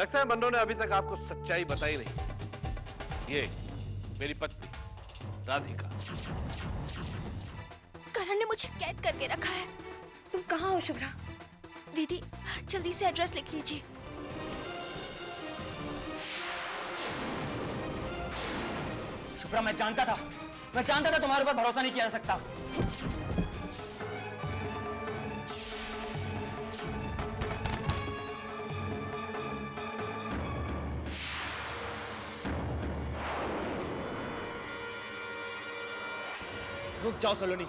लगता है मन्नो ने अभी तक आपको सच्चाई बताई नहीं। ये मेरी पत्नी राधिका। करण ने मुझे कैद करके रखा है। तुम कहाँ हो शुभ्रा? दीदी जल्दी से एड्रेस लिख लीजिए। शुभ्रा, मैं जानता था तुम्हारे ऊपर भरोसा नहीं किया जा सकता। रुक जाओ सलोनी,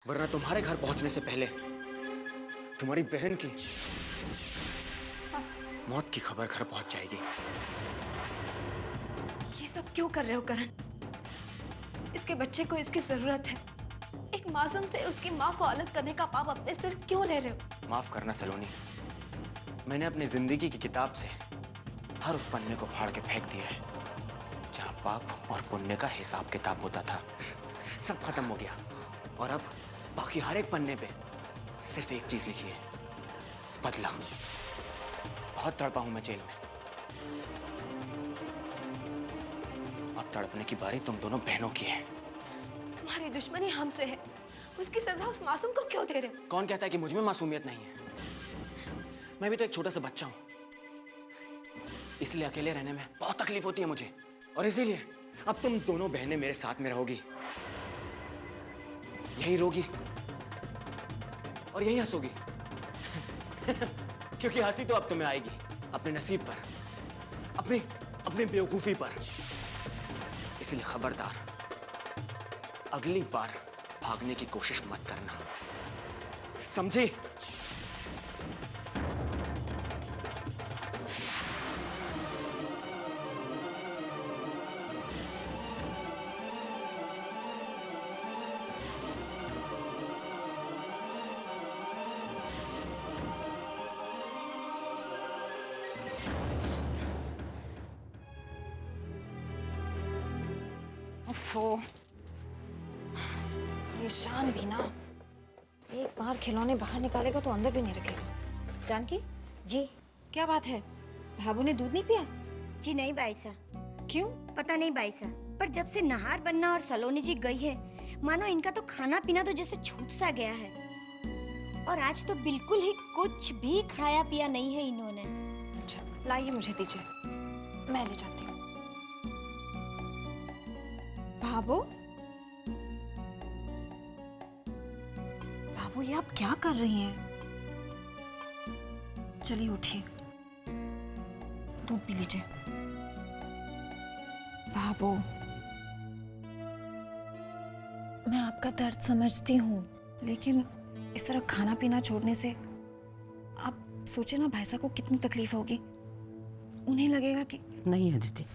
वरना तुम्हारे घर पहुंचने से पहले तुम्हारी बहन की मौत की खबर घर पहुंच जाएगी। ये सब क्यों कर रहे हो करण? इसके बच्चे को इसकी जरूरत है। एक मासूम से उसकी माँ को अलग करने का पाप अपने सिर क्यों ले रहे हो? माफ करना सलोनी, मैंने अपनी जिंदगी की किताब से हर उस पन्ने को फाड़ के फेंक दिया है जहां पाप और पुण्य का हिसाब किताब होता था। सब खत्म हो गया और अब बाकी हर एक पन्ने पे सिर्फ एक चीज लिखी है, बदला। बहुत तड़पा हूं मैं जेल में। अब तड़पने की बारी तुम दोनों बहनों की है। तुम्हारी दुश्मनी हमसे है, उसकी सजा उस मासूम को क्यों दे रहे हो? कौन कहता है कि मुझ में मासूमियत नहीं है? मैं भी तो एक छोटा सा बच्चा हूं, इसलिए अकेले रहने में बहुत तकलीफ होती है मुझे। और इसीलिए अब तुम दोनों बहनें मेरे साथ में रहोगी, यहीं रोगी और यहीं हंसोगी। क्योंकि हंसी तो अब तुम्हें आएगी अपने नसीब पर, अपनी बेवकूफी पर। इसलिए खबरदार, अगली बार भागने की कोशिश मत करना, समझी? ओफो, ये शान भी ना, एक बार खिलौने बाहर निकालेगा तो अंदर भी नहीं रखेगा। जानकी जी क्या बात है? भाभू ने दूध नहीं पिया? जी नहीं बाईसा, क्यों? पता नहीं बाईसा, पर जब से नहार बन्ना और सलोनी जी गई है, मानो इनका तो खाना पीना तो जैसे छूट सा गया है। और आज तो बिल्कुल ही कुछ भी खाया पिया नहीं है इन्होंने। अच्छा लाइए, मुझे दीजिए, मैं ले जाती हूँ। भाभू, भाभू ये आप क्या कर रही हैं? चलिए उठिए, दूध पी लीजिए। भाभू, मैं आपका दर्द समझती हूँ, लेकिन इस तरह खाना पीना छोड़ने से आप सोचे ना भाई साहब को कितनी तकलीफ होगी। उन्हें लगेगा कि नहीं अदिति,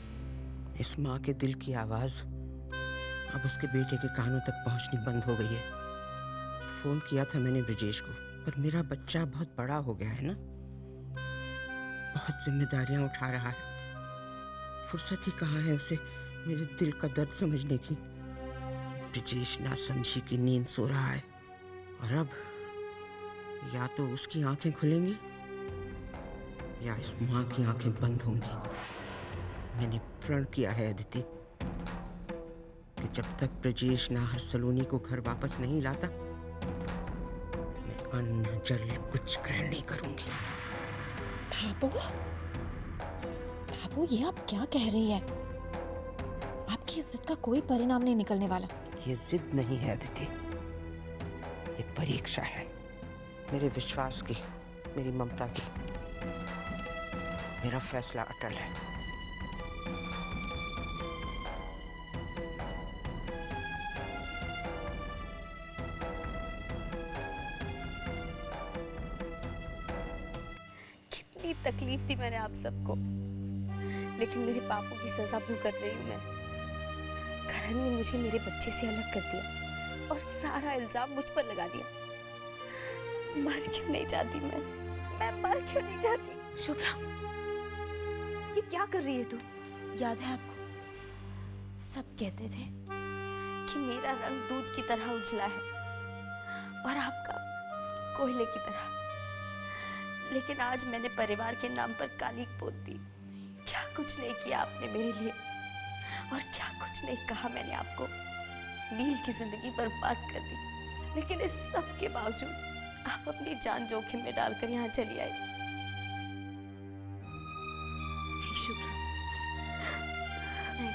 इस माँ के दिल की आवाज अब उसके बेटे के कानों तक पहुंचनी बंद हो गई है। फोन किया था मैंने ब्रिजेश को, पर मेरा बच्चा बहुत बड़ा हो गया है ना, बहुत जिम्मेदारियां उठा रहा है, फुर्सत ही कहाँ है उसे मेरे दिल का दर्द समझने की। ब्रिजेश ना समझी की नींद सो रहा है और अब या तो उसकी आंखें खुलेंगी या इस माँ की आंखें बंद होंगी। मैंने प्रण किया है अदिति कि जब तक ब्रिजेश नाहर सलोनी को घर वापस नहीं लाता, मैं अन्न जल कुछ ग्रहण नहीं करूंगी। भाभू, भाभू ये आप क्या कह रही है? आपकी इस जिद का कोई परिणाम नहीं निकलने वाला। ये जिद नहीं है अदिति, ये परीक्षा है मेरे विश्वास की, मेरी ममता की। मेरा फैसला अटल है। कितनी तकलीफ दी मैंने आप सबको, लेकिन मेरे पापों की सजा भुगत रही हूँ मैं। करण ने मुझे मेरे बच्चे से अलग कर दिया और सारा इल्जाम मुझ पर लगा दिया। मर क्यों नहीं जाती मैं मर क्यों नहीं जाती? शुभ्रा, ये क्या कर रही है तू? याद है आपको, सब कहते थे कि मेरा रंग दूध की तरह उजला है और आपका कोयले की तरह, लेकिन आज मैंने परिवार के नाम पर काली पोत दी। क्या कुछ नहीं किया आपने मेरे लिए, और क्या कुछ नहीं कहा मैंने आपको। नील की जिंदगी बर्बाद कर दी, लेकिन इस सब के बावजूद आप अपनी जान जोखिम में डालकर यहाँ चली आई। नहीं शुक्र, नहीं,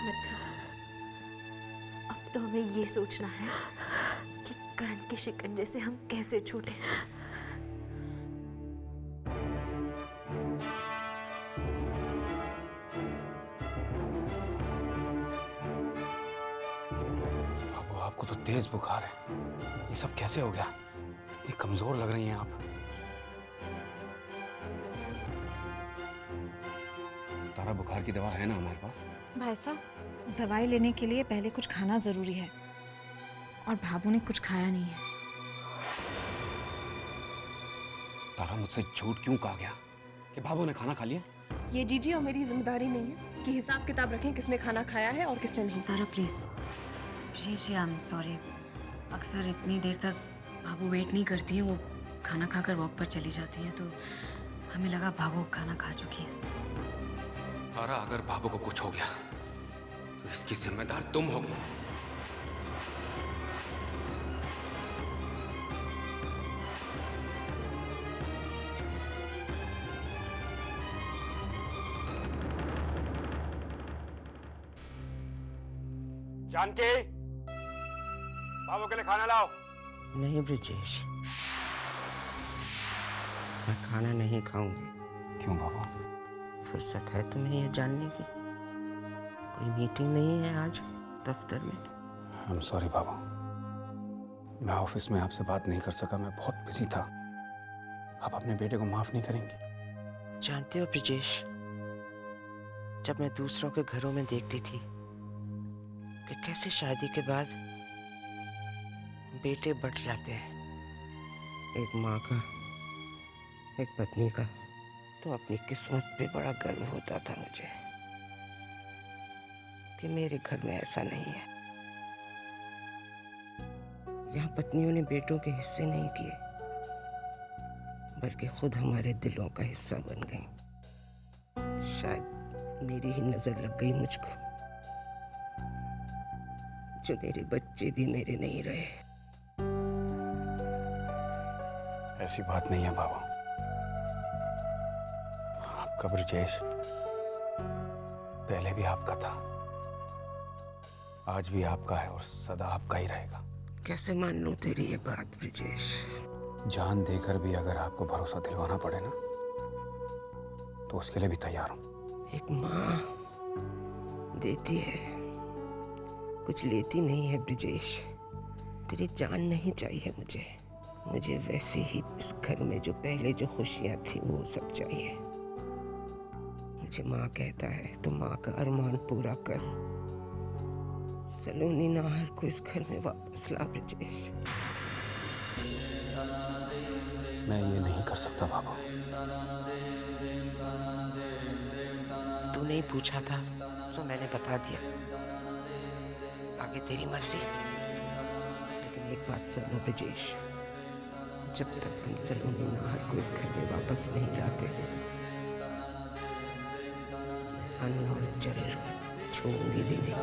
मत रो। अब तो हमें ये सोचना है कि करण के शिकंजे से हम कैसे छूटे। बाबू, आपको तो तेज बुखार है। ये सब कैसे हो गया? इतनी कमजोर लग रही हैं आप। तारा, बुखार की दवा है ना हमारे पास? भाई साहब, दवाई लेने के लिए पहले कुछ खाना जरूरी है, और भाभू ने कुछ खाया नहीं है। तारा, मुझसे झूठ क्यों कहा गया कि बाबू ने खाना खा लिया? ये जीजी और मेरी जिम्मेदारी नहीं है कि हिसाब किताब रखें किसने खाना खाया है और किसने नहीं। तारा प्लीज। जी आई एम सॉरी। अक्सर इतनी देर तक बाबू वेट नहीं करती है, वो खाना खाकर वॉक पर चली जाती है, तो हमें लगा बाबू खाना खा चुकी है। तारा, अगर बाबू को कुछ हो गया तो इसकी जिम्मेदार तुम होगी। जानकी, बाबू के लिए खाना लाओ। नहीं ब्रिजेश, मैं खाना नहीं खाऊंगी। क्यों बाबू? फुर्सत है तुम्हें ये जानने की? कोई मीटिंग नहीं है आज दफ्तर में? आई एम सॉरी बाबू, मैं ऑफिस में आपसे बात नहीं कर सका, मैं बहुत बिजी था। आप अपने बेटे को माफ नहीं करेंगी? जानते हो ब्रिजेश, जब मैं दूसरों के घरों में देखती थी कि कैसे शादी के बाद बेटे बट जाते हैं, एक माँ का, एक पत्नी का, तो अपनी किस्मत पे बड़ा गर्व होता था मुझे कि मेरे घर में ऐसा नहीं है। यहाँ पत्नियों ने बेटों के हिस्से नहीं किए, बल्कि खुद हमारे दिलों का हिस्सा बन गई। शायद मेरी ही नजर लग गई मुझको, जो मेरे बच्चे भी मेरे नहीं रहे। ऐसी बात नहीं है बाबू। आपका ब्रिजेश पहले भी आपका था, आज भी आपका है और सदा आपका ही रहेगा। कैसे मान लूं तेरी ये बात ब्रिजेश? जान देकर भी अगर आपको भरोसा दिलवाना पड़े ना, तो उसके लिए भी तैयार हूं। एक माँ देती है, कुछ लेती नहीं है ब्रिजेश। तेरी जान नहीं चाहिए मुझे, मुझे वैसे ही इस घर में जो पहले जो खुशियां थी वो सब चाहिए। मुझे माँ कहता है तो माँ का अरमान पूरा कर। सलोनी नाहर को इस घर में वापस ला ब्रिजेश। मैं ये नहीं कर सकता बाबू। तू नहीं पूछा था तो मैंने बता दिया, आगे तेरी मर्जी। लेकिन एक बात सुन लो ब्रिजेश, जब तक तुम सलोनी नाहर को इस घर में वापस नहीं लाते, मैं अन्न और जल छूंगी भी नहीं।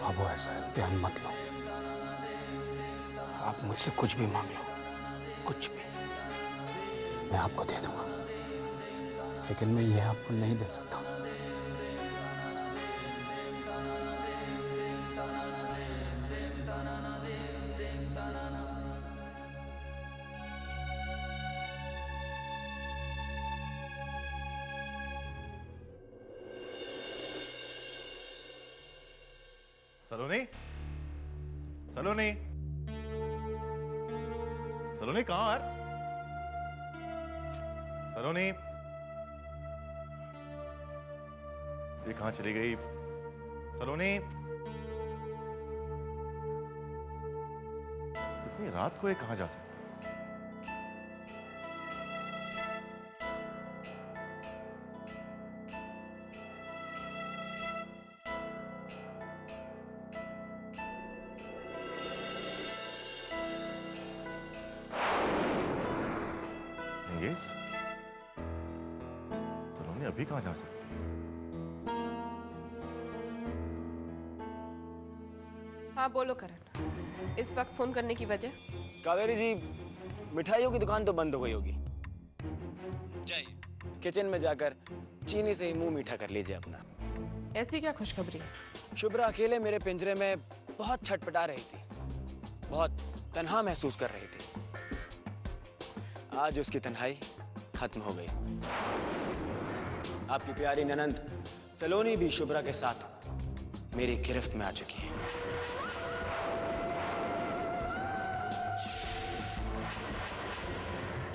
बाबू, ऐसा इम्तिहान मत लो। आप मुझसे कुछ भी मांग लो, कुछ भी, मैं आपको दे दूंगा, लेकिन मैं ये आपको नहीं दे सकता। सलोनी, सलोनी, सलोनी कहाँ है? सलोनी, ये कहाँ चली गई? सलोनी, इतनी रात को ये कहाँ जा सकती है? एंगेज्ड? सलोनी अभी कहाँ जा सकती? हाँ बोलो करण, इस वक्त फोन करने की वजह? कावेरी जी, मिठाइयों की दुकान तो बंद हो गई होगी। जाइए किचन में जाकर चीनी से ही मुंह मीठा कर लीजिए अपना। ऐसी क्या खुशखबरी? शुभ्रा अकेले मेरे पिंजरे में बहुत छटपटा रही थी, बहुत तन्हा महसूस कर रही थी। आज उसकी तन्हाई खत्म हो गई। आपकी प्यारी ननंद सलोनी भी शुभ्रा के साथ मेरी गिरफ्त में आ चुकी है।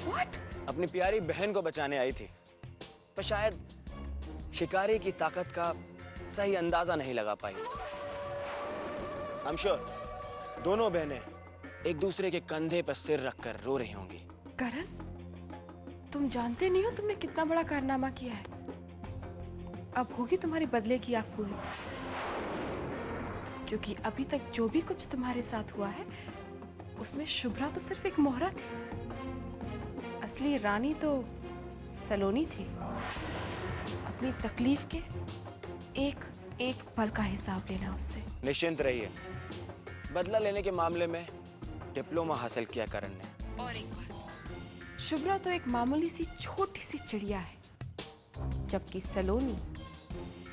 What? अपनी प्यारी बहन को बचाने आई थी, पर शायद शिकारी की ताकत का सही अंदाजा नहीं लगा पाई। I'm sure दोनों बहनें एक दूसरे के कंधे पर सिर रखकर रो रही होंगी। करण, तुम जानते नहीं हो तुमने कितना बड़ा कारनामा किया है। अब होगी तुम्हारे बदले की आग पूरी, क्योंकि अभी तक जो भी कुछ तुम्हारे साथ हुआ है उसमें शुभ्रा तो सिर्फ एक मोहरा थी। असली रानी तो सलोनी थी। अपनी तकलीफ के एक एक पल का हिसाब लेना उससे। निश्चिंत रहिए, बदला लेने के मामले में डिप्लोमा हासिल किया करण ने। और एक बात, शुभ्रा तो एक मामूली सी छोटी सी चिड़िया है, जबकि सलोनी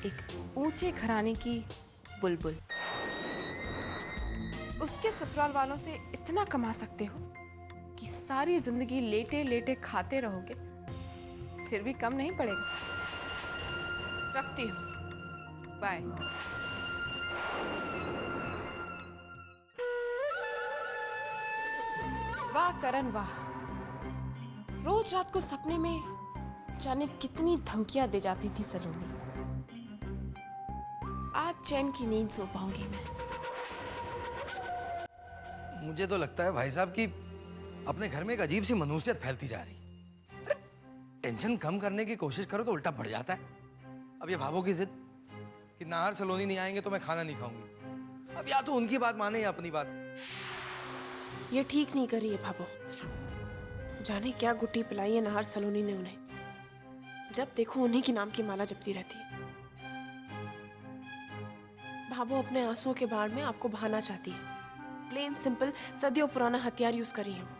एक ऊंचे घराने की बुलबुल। उसके ससुराल वालों से इतना कमा सकते हो कि सारी जिंदगी लेटे लेटे खाते रहोगे, फिर भी कम नहीं पड़ेगा। रखती हूँ, बाय। वाह करण वाह, रोज रात को सपने में जाने कितनी धमकियां दे जाती थी सलोनी। आज चैन की नींद सो पाऊंगी मैं। मुझे तो लगता है भाई साहब कि अपने घर में एक अजीब सी मनहूसियत फैलती जा रही। अरे, टेंशन कम करने की कोशिश करो तो उल्टा बढ़ जाता है। अब ये भाभो की जिद कि नाहर सलोनी नहीं आएंगे तो मैं खाना नहीं खाऊंगी। अब या तो उनकी बात माने या अपनी बात। ये ठीक नहीं करी है भाभो। जाने क्या गुट्टी पिलाई है नाहर सलोनी ने उन्हें। जब देखो उन्हीं की नाम की माला जपती रहती है। भाभो अपने आंसुओं के बाढ़ में आपको बहाना चाहती है। प्लेन सिंपल सदियों पुराना हथियार यूज करी है वो,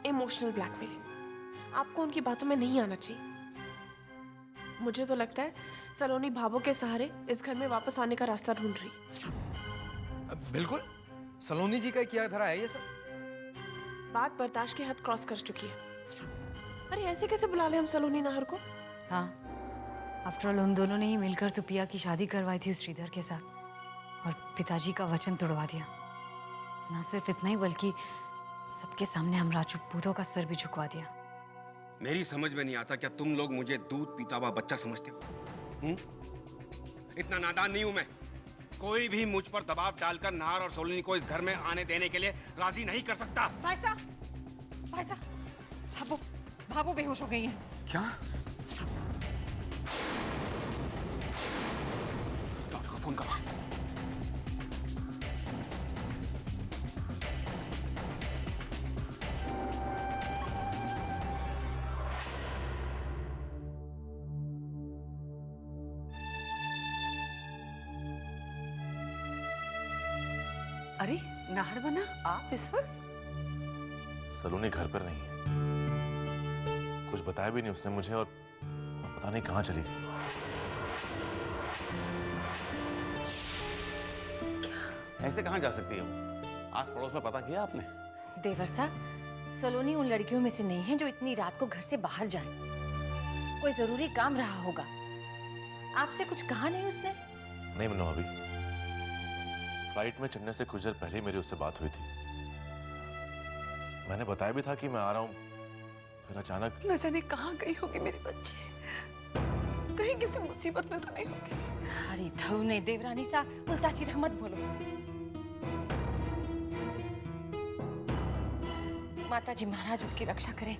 इमोशनल ब्लैकमेलिंग। आपको उनकी बातों में नहीं आना चाहिए। मुझे तो लगता है सलोनी भाभो के सहारे इस घर में वापस आने का रास्ता ढूंढ रही। बिल्कुल, सलोनी जी का किया धरा है ये सब। बात बर्दाश्त की हद क्रॉस कर चुकी है। अरे ऐसे कैसे बुला ले हम सलोनी नाहर को? हाँ, आफ्टर ऑल उन दोनों ने ही मिलकर तो पिया की शादी करवाई थी श्रीधर के साथ और पिताजी का वचन तोड़वा दिया। ना सिर्फ इतना ही बल्कि सबके सामने हम राजपूतों का सर भी झुकवा दिया। मेरी समझ में नहीं आता क्या तुम लोग मुझे दूध पीता हुआ बच्चा समझते हो? इतना नादान नहीं हूं मैं। कोई भी मुझ पर दबाव डालकर नाहर और सोलिनी को इस घर में आने देने के लिए राजी नहीं कर सकता। भाई साहब, भाभो भाभो बेहोश हो गई हैं। क्या? डॉक्टर को फोन करो। अरे नाहर बना, आप इस वक्त? सलोनी घर पर नहीं है। कुछ बताया भी नहीं उसने मुझे, और पता नहीं कहाँ चली गई। ऐसे कहाँ जा सकती है वो? आस पड़ोस में पता किया आपने? देवर साहब, सलोनी उन लड़कियों में से नहीं है जो इतनी रात को घर से बाहर जाए। कोई जरूरी काम रहा होगा। आपसे कुछ कहा नहीं उसने? नहीं मनो, अभी फ्लाइट में चढ़ने से कुछ देर पहले मेरी उससे बात हुई थी। मैंने बताया भी था कि मैं आ रहा हूँ, फिर अचानक न जाने कहाँ गई होगी मेरी बच्ची। कहीं किसी मुसीबत में तो नहीं होगी। अरे धऊ नहीं देवरानी सा, उल्टा सीधा मत बोलो। माता जी महाराज उसकी रक्षा करें।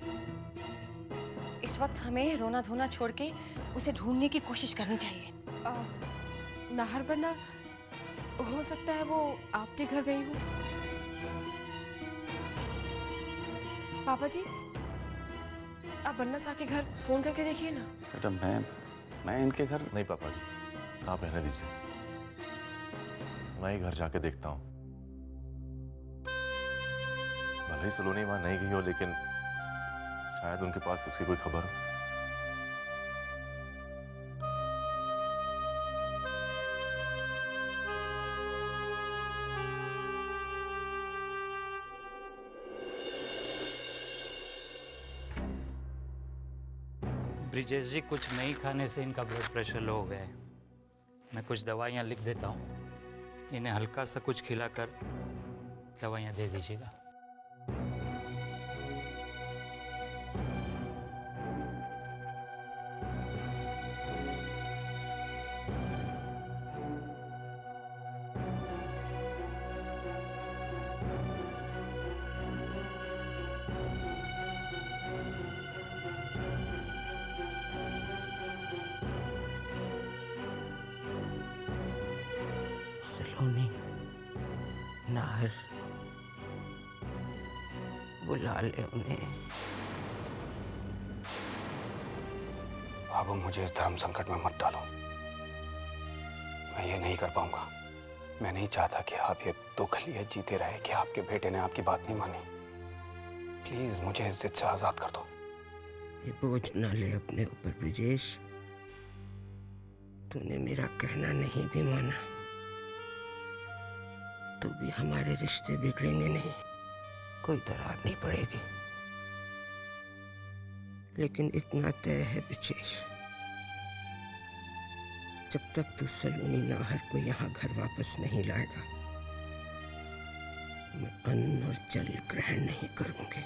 इस वक्त हमें रोना धोना छोड़ के उसे ढूंढने की कोशिश करनी चाहिए। नाहर बना, हो सकता है वो आपके घर गई हो। पापा जी, वरना साके घर फोन करके देखिए ना। बेटा मैं इनके घर नहीं पापा जी, आप रहने दीजिए, मैं ही घर जाके देखता हूँ। भले ही सलोनी वहां नहीं गई हो, लेकिन शायद उनके पास उसकी कोई खबर हो। ब्रिजेश जी, कुछ नहीं खाने से इनका ब्लड प्रेशर लो हो गया है। मैं कुछ दवाइयाँ लिख देता हूँ, इन्हें हल्का सा कुछ खिलाकर दवाइयाँ दे दीजिएगा। सलोनी, नाहर, बुला ले उन्हें। बाबू, मुझे इस धर्म संकट में मत डालो। मैं ये नहीं कर पाऊंगा। मैं नहीं चाहता कि आप ये दुख लिए जीते रहे कि आपके बेटे ने आपकी बात नहीं मानी। प्लीज मुझे इस जिद से आजाद कर दो। ये बोझ न ले अपने ऊपर ब्रिजेश। तूने मेरा कहना नहीं भी माना तो भी हमारे रिश्ते बिगड़ेंगे नहीं, कोई दरार नहीं पड़ेगी। लेकिन इतना तय है ब्रिजेश, जब तक तू सलोनी नाहर को यहाँ घर वापस नहीं लाएगा, मैं अन्न और जल ग्रहण नहीं करूंगी।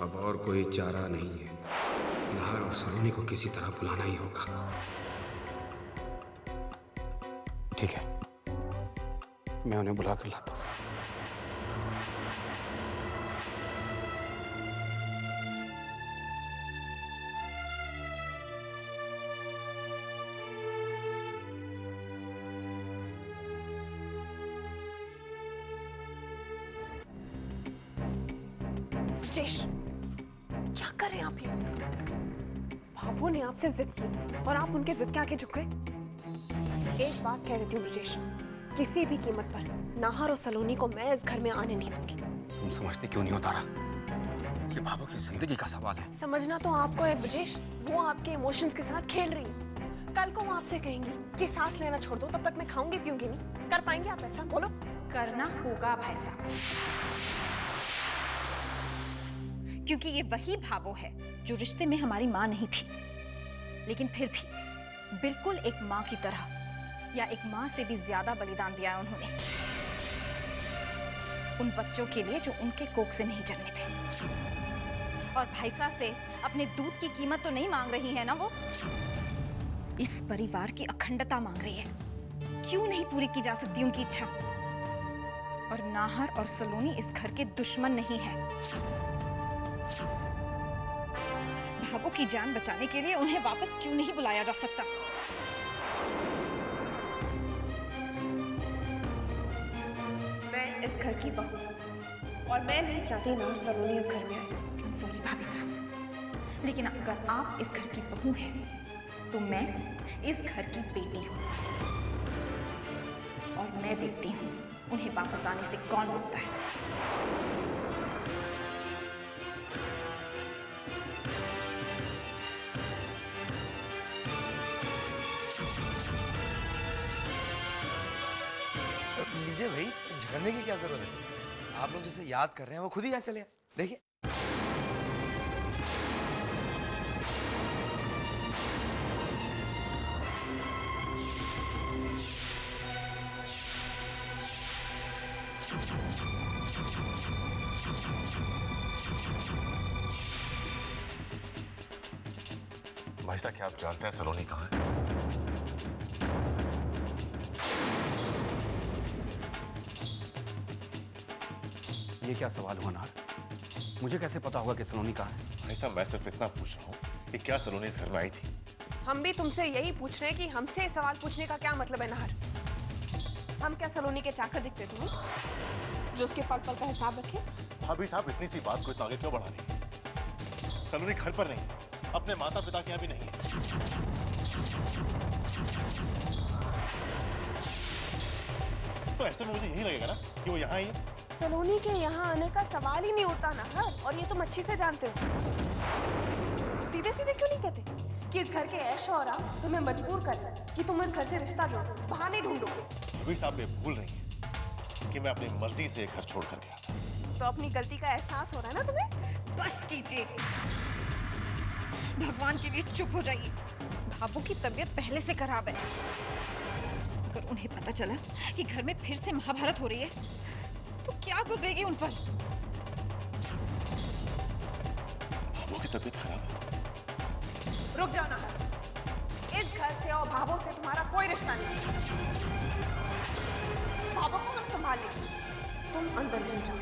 अब और कोई चारा नहीं है, नाहर और सलोनी को किसी तरह बुलाना ही होगा। ठीक है, मैं उन्हें बुला कर लाता हूँ। ब्रिजेश, क्या कर रहे हैं आप ये? बाबू ने आपसे जिद की और आप उनके जिद के आगे झुक गए। एक बात कह देती हूँ ब्रिजेश, किसी भी कीमत पर नाहर और सलोनी को मैं इस घर में आने नहीं दूंगी। तुम समझते क्यों नहीं हो तारा? ये बाबू की जिंदगी का सवाल है। समझना तो आपको है ब्रिजेश, वो आपके इमोशंस के साथ खेल रही है। कल को वो आपसे कहेंगी कि सांस लेना छोड़ दो, तब तक मैं खाऊंगी पीऊंगी नहीं। कर पाएंगे आप ऐसा? बोलो। करना होगा भाई साहब, क्योंकि ये वही भावो है जो रिश्ते में हमारी माँ नहीं थी, लेकिन फिर भी बिल्कुल एक माँ की तरह या एक माँ से भी ज्यादा बलिदान दिया है उन्होंने उन बच्चों के लिए जो उनके कोख से नहीं जन्मे थे। और भाईसा से अपने दूध की कीमत तो नहीं मांग रही है ना वो, इस परिवार की अखंडता मांग रही है। क्यों नहीं पूरी की जा सकती उनकी इच्छा? और नाहर और सलोनी इस घर के दुश्मन नहीं है। भागो की जान बचाने के लिए उन्हें वापस क्यों नहीं बुलाया जा सकता? मैं इस घर की बहू हूं और मैं नहीं चाहती नाहर सलोनी इस घर में आए। सॉरी भाभी साहब, लेकिन अगर आप इस घर की बहू हैं तो मैं इस घर की बेटी हूँ और मैं देखती हूँ उन्हें वापस आने से कौन रोकता है। लीजिए भाई, झगड़ने की क्या जरूरत है? आप लोग जिसे याद कर रहे हैं वो खुद ही यहाँ चले आए। देखिए, भाई साहब, क्या आप जानते हैं सलोनी कहाँ है? ये क्या सवाल हुआ नाहर? मुझे कैसे पता होगा कि सलोनी कहाँ है? भाई साहब, मैं सिर्फ इतना पूछ रहा हूँ कि क्या सलोनी इस घर में आई थी? हम भी तुमसे यही पूछ रहे हैं कि हमसे सवाल पूछने का क्या मतलब है नाहर? हम क्या सलोनी के चाकर दिखते तुम्हें, जो उसके पल पल का हिसाब रखे? भाभी साहब इतनी सी बात को इतना आगे क्यों बढ़ा रही है? सलोनी घर पर नहीं, अपने माता पिता के यहाँ भी नहीं है। तो ऐसे में मुझे यही लगेगा ना कि वो यहाँ ही है। सलोनी के यहाँ आने का सवाल ही नहीं उठता नाहर, और ये तुम अच्छी से जानते हो। सीधे सीधे क्यों नहीं कहते कि इस घर के ऐशो और तुम्हें मजबूर कर कि तुम इस घर से रिश्ता जोड़ो, बहाने ढूंढो। भाभी साहब ये भूल रही है कि मैं अपनी मर्जी से घर छोड़ कर गया था। तो अपनी गलती का एहसास हो रहा है ना तुम्हें? बस कीजिए, भगवान के लिए चुप हो जाइए। भाभू की तबीयत पहले से खराब है। अगर उन्हें पता चला कि घर में फिर से महाभारत हो रही है तो क्या गुजरेगी उन पर? भाभू की तबीयत खराब है। रुक जाओ ना, इस घर से और भाभो से तुम्हारा कोई रिश्ता नहीं। भाभो को मत संभाल लेंगे, तुम अंदर नहीं जाओ।